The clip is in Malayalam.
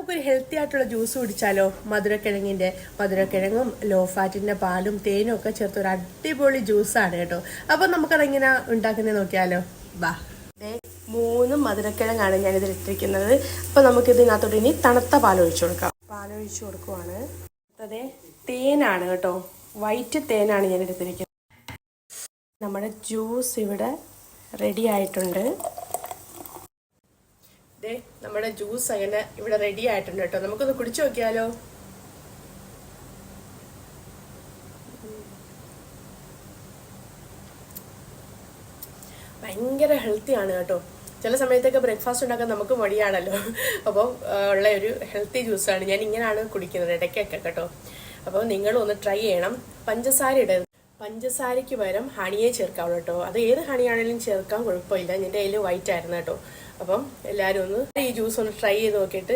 നമുക്കൊരു ഹെൽത്തി ആയിട്ടുള്ള ജ്യൂസ് കുടിച്ചാലോ? മധുരക്കിഴങ്ങും ലോ ഫാറ്റിന്റെ പാലും തേനും ഒക്കെ ചേർത്ത് ഒരു അടിപൊളി ജ്യൂസാണ് കേട്ടോ. അപ്പൊ നമുക്കതെങ്ങനെ ഉണ്ടാക്കുന്നത് നോക്കിയാലോ? ബാ, 3 മധുരക്കിഴങ്ങാണ് ഞാൻ ഇതിലിട്ടിരിക്കുന്നത്. അപ്പൊ നമുക്ക് ഇതിനകത്തോട്ട് ഇനി തണുത്ത പാലൊഴിച്ചു കൊടുക്കാം. പാലൊഴിച്ചു കൊടുക്കുവാണ്. അതെ, തേനാണ് കേട്ടോ, വൈറ്റ് തേനാണ് ഞാൻ എടുത്തിരിക്കുന്നത്. നമ്മുടെ ജ്യൂസ് ഇവിടെ റെഡി ആയിട്ടുണ്ട്. നമ്മുടെ ജ്യൂസ് അങ്ങനെ ഇവിടെ റെഡി ആയിട്ടുണ്ട് കേട്ടോ. നമുക്കൊന്ന് കുടിച്ചു നോക്കിയാലോ? ഭയങ്കര ഹെൽത്തിയാണ് കേട്ടോ. ചില സമയത്തൊക്കെ ബ്രേക്ക്ഫാസ്റ്റ് ഉണ്ടാക്കാൻ നമുക്ക് മടിയാണല്ലോ. അപ്പോൾ ഉള്ള ഒരു ഹെൽത്തി ജ്യൂസാണ്. ഞാൻ ഇങ്ങനെയാണ് കുടിക്കുന്നത് ഇടയ്ക്കൊക്കെ കേട്ടോ. അപ്പോൾ നിങ്ങളും ഒന്ന് ട്രൈ ചെയ്യണം. പഞ്ചസാരയ്ക്ക് പകരം ഹണിയെ ചേർക്കാവുള്ളൂ കേട്ടോ. അത് ഏത് ഹണിയാണെങ്കിലും ചേർക്കാൻ കുഴപ്പമില്ല. എൻ്റെ കയ്യിൽ വൈറ്റ് ആയിരുന്നു കേട്ടോ. അപ്പം എല്ലാവരും ഒന്ന് ഈ ജ്യൂസ് ഒന്ന് ട്രൈ ചെയ്ത് നോക്കിയിട്ട്